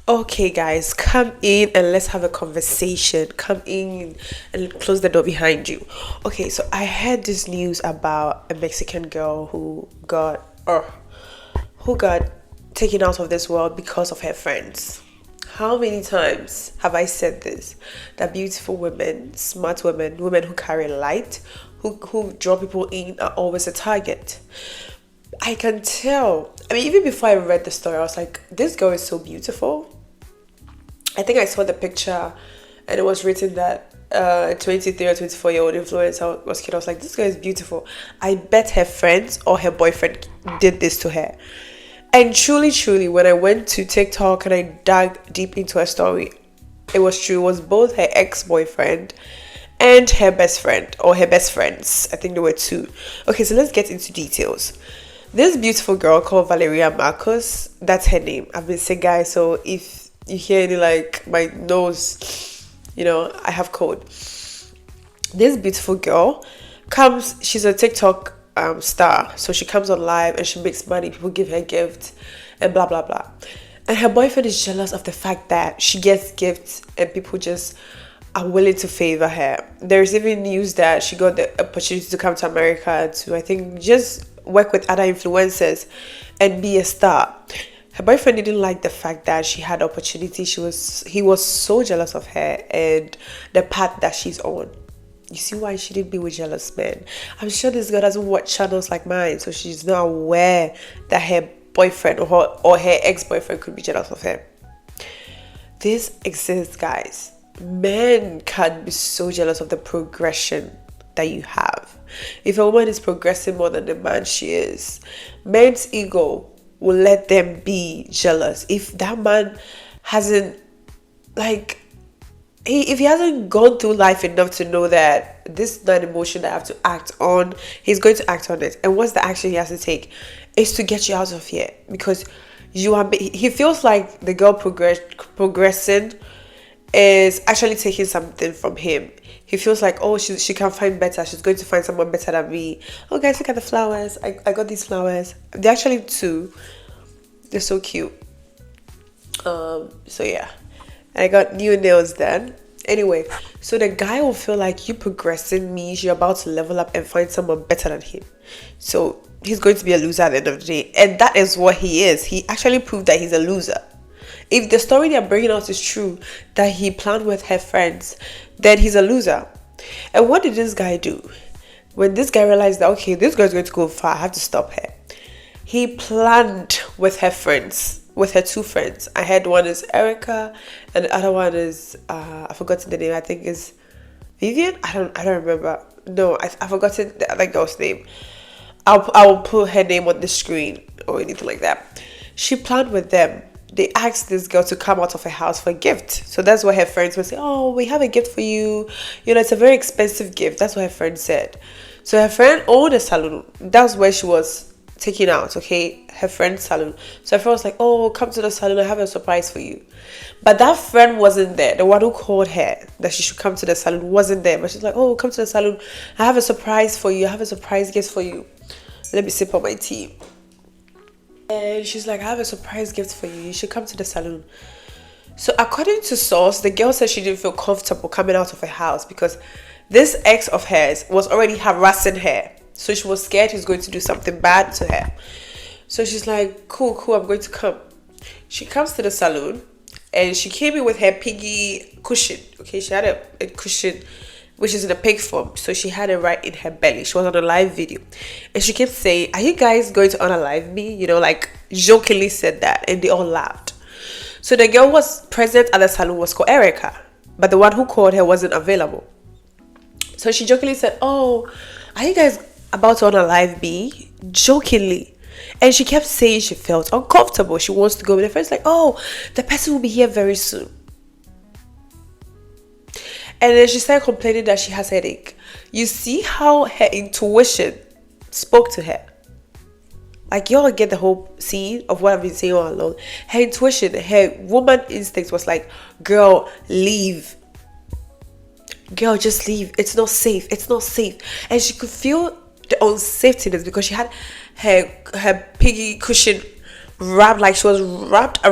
Okay, guys, come in and let's have a conversation. Come in and close the door behind you. Okay, so I heard this news about a Mexican girl who got taken out of this world because of her friends. How many times have I said this? That beautiful women, smart women, women who carry light, who draw people in are always a target. I can tell. I mean, even before I read the story, I was like, this girl is so beautiful. I think I saw the picture and it was written that 23 or 24-year-old influencer was kid. I was like, this girl is beautiful. I bet her friends or her boyfriend did this to her. And truly, truly, when I went to TikTok and I dug deep into her story, it was true. It was both her ex-boyfriend and her best friend or her best friends. I think there were two. Okay, so let's get into details. This beautiful girl called Valeria Marcos, that's her name. I've been saying, guys, so if you hear any like my nose, I have cold. This beautiful girl she's a TikTok star, so she comes on live and she makes money. People give her gifts and blah blah blah. And her boyfriend is jealous of the fact that she gets gifts and people just are willing to favor her. There's even news that she got the opportunity to come to America to, I think, just work with other influencers and be a star. Her boyfriend didn't like the fact that she had opportunity. He was so jealous of her and the path that she's on. You see why she didn't be with jealous men. I'm sure this girl doesn't watch channels like mine, so she's not aware that her boyfriend or her ex-boyfriend could be jealous of her. This exists, guys. Men can be so jealous of the progression that you have. If a woman is progressing more than the man she is, men's ego will let them be jealous. If that man hasn't, if he hasn't gone through life enough to know that this is not an emotion that I have to act on, he's going to act on it. And what's the action he has to take? Is to get you out of here. Because he feels like the girl progressing is actually taking something from him. He feels like, oh, she can find better. She's going to find someone better than me. Oh, guys, look at the flowers. I got these flowers. They're actually two. They're so cute. So yeah. And I got new nails done. Anyway, so the guy will feel like you progressing means you're about to level up and find someone better than him. So he's going to be a loser at the end of the day. And that is what he is. He actually proved that he's a loser. If the story they're bringing out is true, that he planned with her friends, then he's a loser. And what did this guy do? When this guy realized that, okay, this girl's going to go far, I have to stop her. He planned with her friends, with her two friends. I heard one is Erica and the other one is, I forgotten the name, I think is Vivian? I don't remember. No, I've forgotten the other girl's name. I'll put her name on the screen or anything like that. She planned with them. They asked this girl to come out of her house for a gift. So that's what her friends would say, oh, we have a gift for you. It's a very expensive gift. That's what her friend said. So her friend owned a salon. That's where she was taken out, okay? Her friend's salon. So her friend was like, oh, come to the salon. I have a surprise for you. But that friend wasn't there. The one who called her that she should come to the salon wasn't there. But she's like, oh, come to the salon. I have a surprise for you. I have a surprise gift for you. Let me sip on my tea. And she's like, I have a surprise gift for you. You should come to the salon. So according to source, the girl said she didn't feel comfortable coming out of her house because this ex of hers was already harassing her. So she was scared he's going to do something bad to her. So she's like, cool, I'm going to come. She comes to the salon and she came in with her piggy cushion. Okay, she had a cushion which is in a pig form. So she had it right in her belly. She was on a live video. And she kept saying, are you guys going to unalive me? Jokingly said that. And they all laughed. So the girl was present at the salon was called Erica. But the one who called her wasn't available. So she jokingly said, oh, are you guys about to unalive me? Jokingly. And she kept saying she felt uncomfortable. She wants to go. And the friend's like, oh, the person will be here very soon. And then she started complaining that she has headache. You see how her intuition spoke to her. Like, y'all get the whole scene of what I've been saying all along. Her intuition, her woman instinct was like, girl, leave. Girl, just leave. It's not safe. It's not safe. And she could feel the unsafetyness because she had her piggy cushion wrapped, like she was wrapped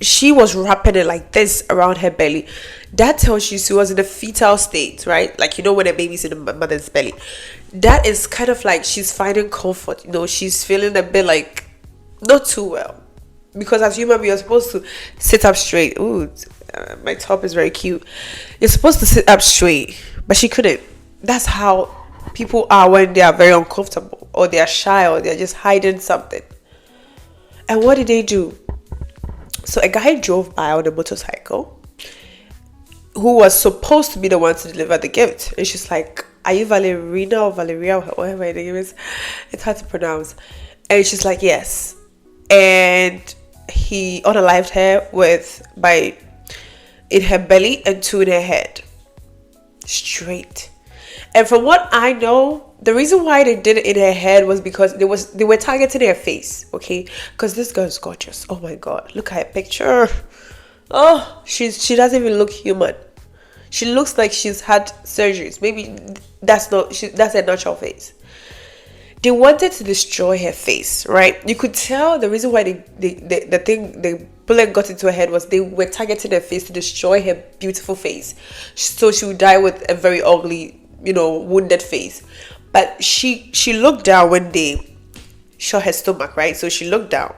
she was wrapping it like this around her belly. That tells you she was in a fetal state, right? Like, when a baby's in the mother's belly. That is kind of like she's finding comfort. She's feeling a bit like not too well. Because as human beings, you're supposed to sit up straight. Ooh, my top is very cute. You're supposed to sit up straight, but she couldn't. That's how people are when they are very uncomfortable, or they are shy, or they're just hiding something. And what did they do? So a guy drove by on a motorcycle who was supposed to be the one to deliver the gift. And she's like, "Are you Valerina or Valeria, or whatever her name is?" It's hard to pronounce. And she's like, "Yes." And he unalived her in her belly and 2 in her head. Straight. And from what I know, the reason why they did it in her head was because they were targeting her face, okay? Because this girl is gorgeous. Oh my god, look at her picture. Oh, she doesn't even look human. She looks like she's had surgeries. Maybe that's her natural face. They wanted to destroy her face, right? You could tell the reason why the bullet got into her head was they were targeting her face to destroy her beautiful face, so she would die with a very ugly, wounded face. But she looked down when they shot her stomach, right? So she looked down,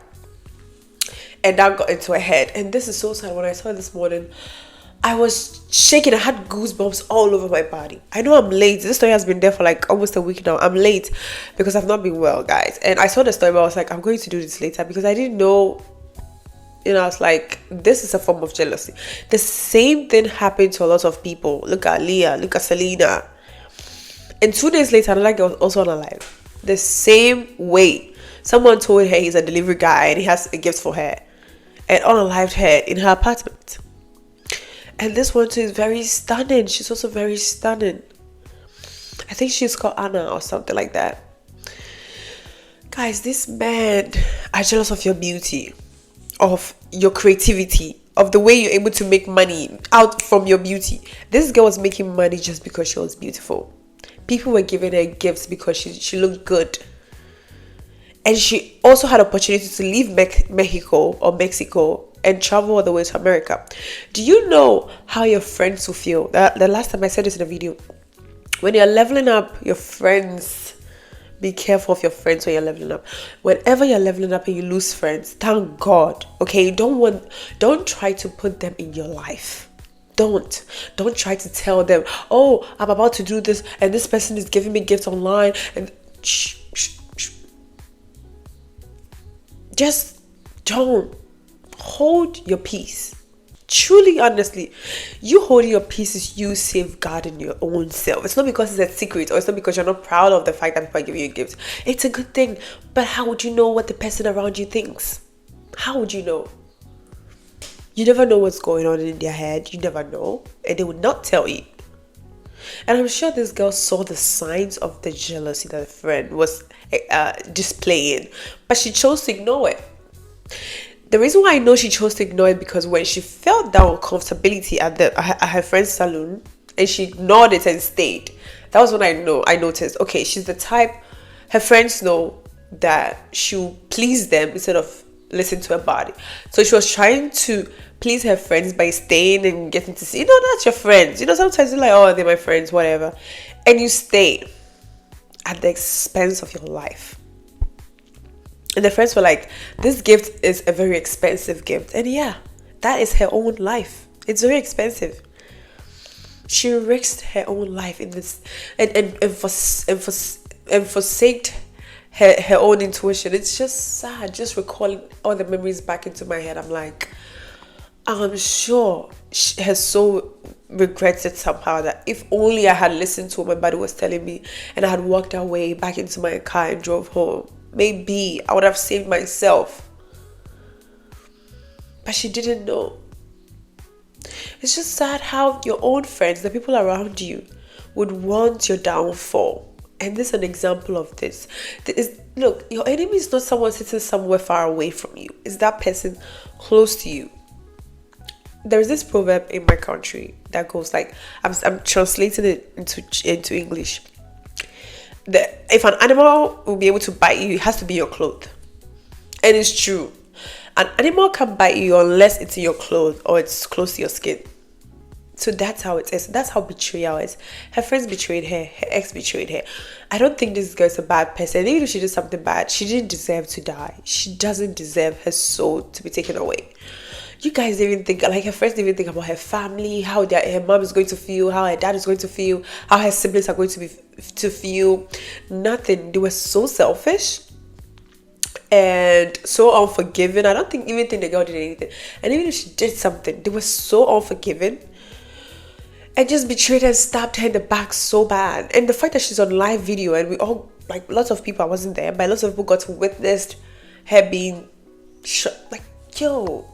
and that got into her head. And this is so sad. When I saw it this morning, I was shaking. I had goosebumps all over my body. I know I'm late. This story has been there for like almost a week now. I'm late because I've not been well, guys. And I saw the story, but I was like, I'm going to do this later because I didn't know. I was like, this is a form of jealousy. The same thing happened to a lot of people. Look at Leah. Look at Selena. And 2 days later, another girl was also unalive. The same way. Someone told her he's a delivery guy and he has a gift for her. And unalived her in her apartment. And this one too is very stunning. She's also very stunning. I think she's called Anna or something like that. Guys, these men are jealous of your beauty, of your creativity, of the way you're able to make money out from your beauty. This girl was making money just because she was beautiful. People were giving her gifts because she looked good. And she also had opportunity to leave Mexico and travel all the way to America. Do you know how your friends will feel? The last time I said this in a video. When you're leveling up, your friends, be careful of your friends when you're leveling up. Whenever you're leveling up and you lose friends, thank God. Okay, don't try to put them in your life. Don't try to tell them, oh, I'm about to do this and this person is giving me gifts online, and shh. Just don't. Hold your peace. Truly, honestly, you holding your peace is you safeguarding your own self. It's not because it's a secret, or it's not because you're not proud of the fact that people are giving you gifts. It's a good thing. But how would you know what the person around you thinks? How would you know? You never know what's going on in their head. You never know. And they would not tell you. And I'm sure this girl saw the signs of the jealousy that a friend was displaying, but she chose to ignore it. The reason why I know she chose to ignore it because when she felt that uncomfortability at her friend's salon and she ignored it and stayed, that was when I noticed, okay, she's the type, her friends know that she'll please them instead of listen to her body. So she was trying to please her friends by staying and getting to see, that's your friends. Sometimes you're like, oh, they're my friends, whatever. And you stay at the expense of your life. And the friends were like, this gift is a very expensive gift. And yeah, that is her own life. It's very expensive. She risked her own life in this and forsaked her own intuition. It's just sad, just recalling all the memories back into my head. I'm like, I'm sure her soul regrets it somehow, that if only I had listened to what my body was telling me and I had walked away back into my car and drove home, maybe I would have saved myself. But she didn't know. It's just sad how your own friends, the people around you, would want your downfall. And this is an example of this. Look, your enemy is not someone sitting somewhere far away from you. It's that person close to you. There's this proverb in my country that goes like, I'm translating it into English. If an animal will be able to bite you, it has to be your clothes. And it's true. An animal can't bite you unless it's in your clothes or it's close to your skin. So that's how it is. That's how betrayal is. Her friends betrayed her. Her ex betrayed her. I don't think this girl's a bad person. Even if she did something bad, she didn't deserve to die. She doesn't deserve her soul to be taken away. You guys didn't even think, like her friends didn't even think about her family, how her mom is going to feel, how her dad is going to feel, how her siblings are going to feel. Nothing. They were so selfish and so unforgiving. I don't even think the girl did anything. And even if she did something, they were so unforgiving. And just betrayed her and stabbed her in the back so bad. And the fact that she's on live video and we all, like lots of people, I wasn't there, but lots of people got to witness her being shot. Like, yo.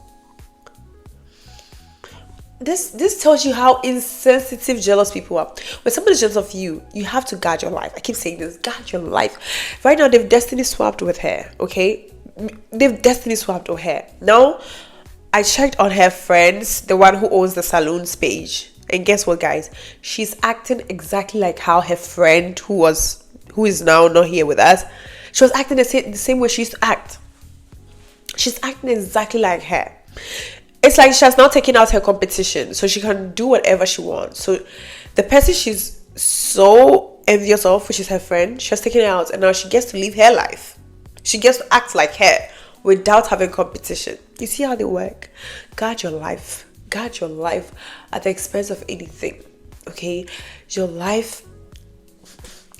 This tells you how insensitive jealous people are. When somebody's jealous of you, you have to guard your life. I keep saying this, guard your life. Right now, they've destiny swapped with her, okay? They've destiny swapped with her. Now, I checked on her friends, the one who owns the saloons page. And guess what, guys? She's acting exactly like how her friend who is now not here with us, she was acting the same way she used to act. She's acting exactly like her. It's like she has now taken out her competition, so she can do whatever she wants. So the person she's so envious of, which is her friend, she has taken it out, and now she gets to live her life. She gets to act like her without having competition. You see how they work? Guard your life. Guard your life at the expense of anything. Okay? Your life,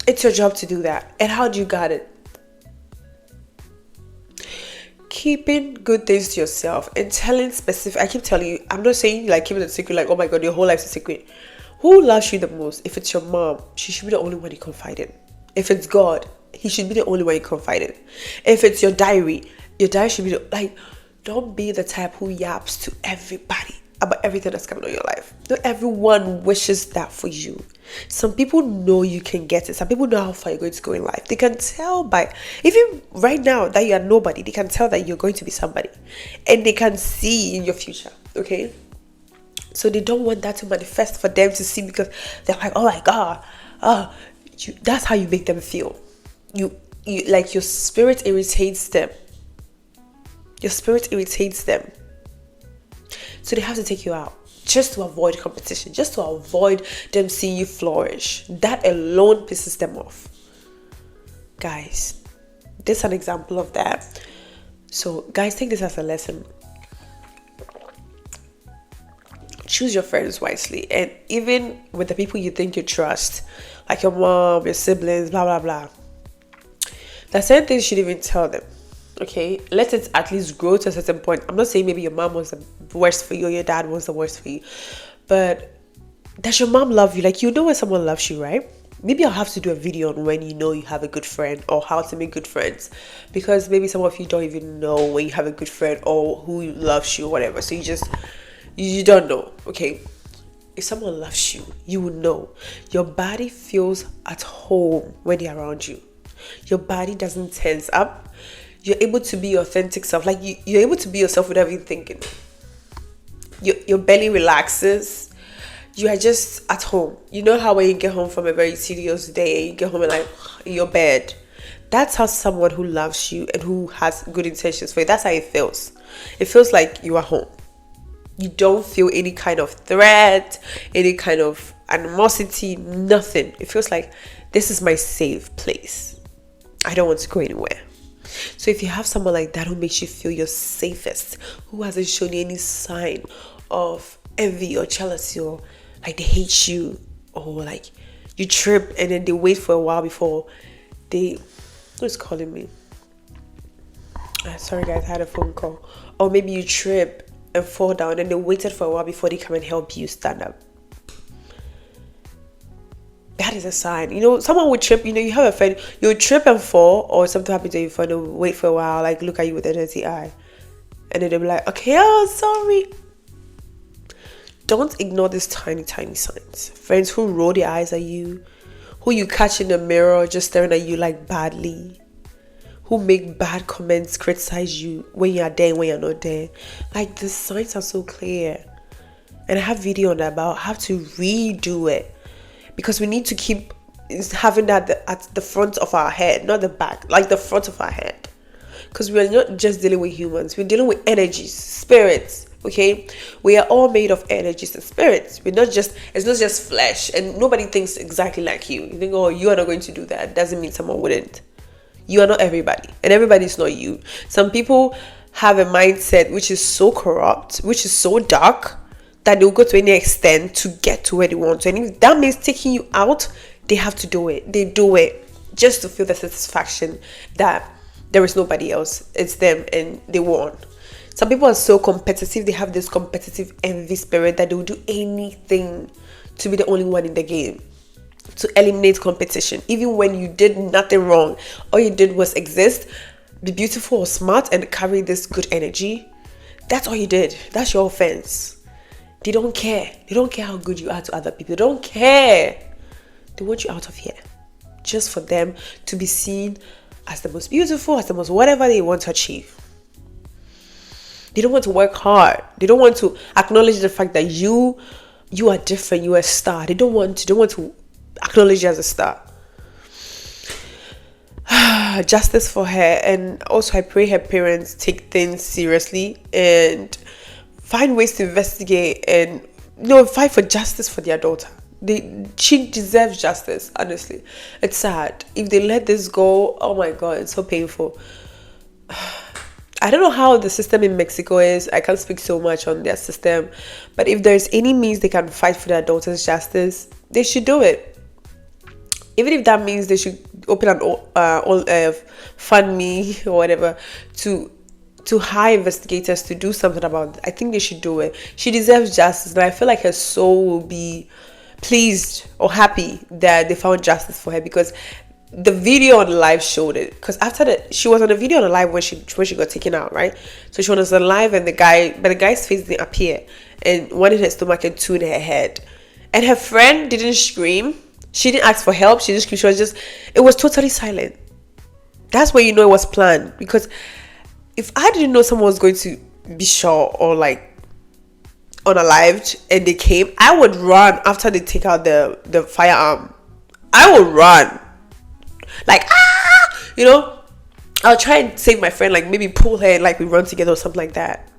it's your job to do that. And how do you guard it? Keeping good things to yourself and telling specific. I keep telling you, I'm not saying like keeping it a secret, like, oh my god, your whole life's a secret. Who loves you the most? If it's your mom, she should be the only one you confide in. If it's God, he should be the only one you confide in. If it's your diary should be don't be the type who yaps to everybody about everything that's coming on your life. Not everyone wishes that for you. Some people know you can get it. Some people know how far you're going to go in life. They can tell by, even right now that you are nobody, they can tell that you're going to be somebody. And they can see in your future, okay? So they don't want that to manifest for them to see, because they're like, oh my God, that's how you make them feel. You like, your spirit irritates them. Your spirit irritates them. So they have to take you out just to avoid competition, just to avoid them seeing you flourish. That alone pisses them off. Guys, this is an example of that. So guys, take this as a lesson. Choose your friends wisely. And even with the people you think you trust, like your mom, your siblings, blah, blah, blah. There's certain things you shouldn't even tell them. Okay, let it at least grow to a certain point. I'm not saying maybe your mom was the worst for you or your dad was the worst for you, but does your mom love you? Like, you know when someone loves you, right? Maybe I'll have to do a video on when you know you have a good friend, or how to make good friends, because maybe some of you don't even know when you have a good friend or who loves you or whatever. So you don't know. Okay, if someone loves you, you will know. Your body feels at home when they're around you. Your body doesn't tense up. You're able to be your authentic self. Like, you're able to be yourself without even thinking. Your belly relaxes. You are just at home. You know how when you get home from a very tedious day and you get home and like in your bed, that's how someone who loves you and who has good intentions for you, that's how it feels. It feels like you are home. You don't feel any kind of threat, any kind of animosity, nothing. It feels like, this is my safe place. I don't want to go anywhere. So if you have someone like that who makes you feel your safest, who hasn't shown you any sign of envy or jealousy, or like they hate you, or like you trip and then they wait for a while before who's calling me? Sorry guys, I had a phone call. Or maybe you trip and fall down and they waited for a while before they come and help you stand up. That is a sign. You know, someone would trip, you have a friend, you would trip and fall, or something happens to your friend, they'll wait for a while, like look at you with a dirty eye. And then they'll be like, okay, sorry. Don't ignore these tiny, tiny signs. Friends who roll their eyes at you, who you catch in the mirror just staring at you like badly, who make bad comments, criticize you when you're there and when you're not there. Like, the signs are so clear. And I have video on that about how to redo it. Because we need to keep having that at the front of our head, not the back, like the front of our head. because we're not just dealing with humans, we're dealing with energies, spirits. Okay, we are all made of energies and spirits. We're not just, it's not just flesh, and nobody thinks exactly like you. You think, oh, you are not going to do that, doesn't mean someone wouldn't. You are not everybody, and everybody is not you. Some people have a mindset which is so corrupt, which is so dark, that they'll go to any extent to get to where they want to. And if that means taking you out, they have to do it. They do it just to feel the satisfaction that there is nobody else, it's them, and they won. Some people are so competitive, they have this competitive envy spirit that they will do anything to be the only one in the game, to eliminate competition. Even when you did nothing wrong, all you did was exist, be beautiful or smart, and carry this good energy. That's all you did. That's your offense. They don't care. They don't care how good you are to other people. They don't care. They want you out of here, just for them to be seen as the most beautiful, as the most whatever they want to achieve. They don't want to work hard. They don't want to acknowledge the fact that you are different. You are a star. They don't want to acknowledge you as a star. Justice for her. And also I pray her parents take things seriously and find ways to investigate and fight for justice for their daughter. She deserves justice, honestly. It's sad. If they let this go, oh my God, it's so painful. I don't know how the system in Mexico is. I can't speak so much on their system. But if there's any means they can fight for their daughter's justice, they should do it. Even if that means they should open an fund me or whatever to hire investigators to do something about it. I think they should do it. She deserves justice, and I feel like her soul will be pleased or happy that they found justice for her, because the video on live showed it. Because after that, she was on a video on a live when she got taken out, right? So she was on live, and the guy's face didn't appear, and one in her stomach and two in her head, and her friend didn't scream. She didn't ask for help. She didn't scream. It was totally silent. That's where you know it was planned. Because if I didn't know someone was going to be shot or like unalived and they came, I would run after they take out the firearm. I would run. Like, I'll try and save my friend, like maybe pull her and like we run together or something like that.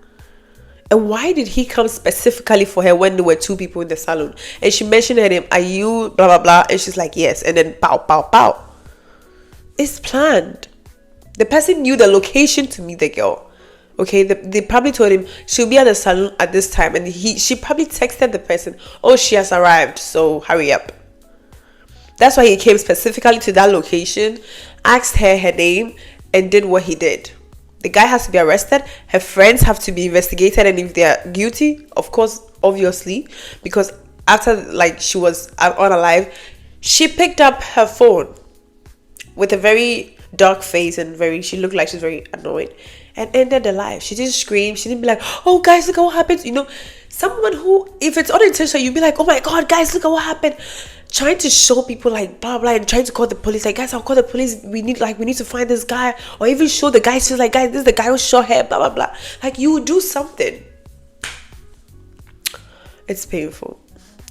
And why did he come specifically for her when there were two people in the salon? And she mentioned her name, are you blah blah blah? And she's like, yes. And then pow pow pow. It's planned. The person knew the location to meet the girl. Okay, they probably told him she'll be at the salon at this time, and she probably texted the person, oh, she has arrived, so hurry up. That's why he came specifically to that location, asked her name, and did what he did. The guy has to be arrested. Her friends have to be investigated, and if they are guilty, of course, obviously, because after like she was unalive, she picked up her phone with a very dark face and she looked like she's very annoyed, and ended the live. She didn't scream. She didn't be like, oh guys, look at what happened. Someone who, if it's unintentional, you'd be like, oh my God, guys, look at what happened. Trying to show people like blah blah and trying to call the police, like, guys, I'll call the police, we need to find this guy, or even show the guys like, guys, this is the guy who shot her, blah blah blah. Like, you do something. It's painful.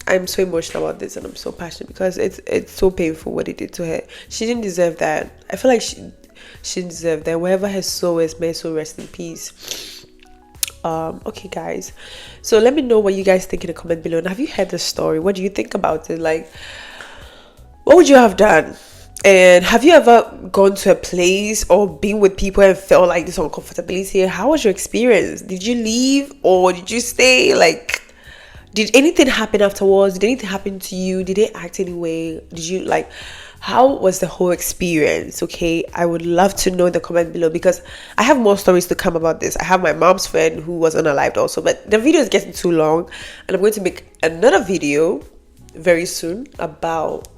I'm so emotional about this, and I'm so passionate because it's so painful what he did to her. She didn't deserve that. I feel like she deserved that. Wherever her soul is, may so rest in peace. Okay guys, so let me know what you guys think in the comment below, and have you heard the story? What do you think about it? Like, what would you have done? And have you ever gone to a place or been with people and felt like this uncomfortability? How was your experience? Did you leave or did you stay? Like, did anything happen afterwards? Did anything happen to you? Did they act anyway? Did you like, how was the whole experience? Okay, I would love to know in the comment below, because I have more stories to come about this. I have my mom's friend who was unalived also, but the video is getting too long, and I'm going to make another video very soon about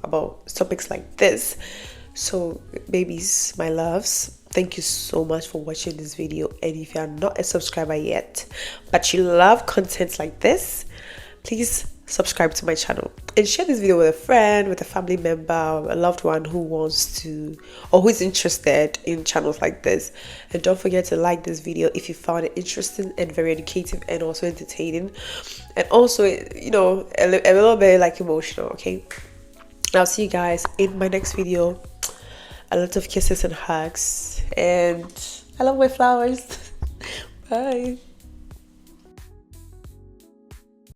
topics like this. So babies, my loves, thank you so much for watching this video. And if you are not a subscriber yet, but you love content like this, please subscribe to my channel and share this video with a friend, with a family member, a loved one who wants to, or who is interested in channels like this. And don't forget to like this video if you found it interesting and very educative and also entertaining, and also a little bit like emotional. Okay, I'll see you guys in my next video. A lot of kisses and hugs, and I love my flowers. Bye.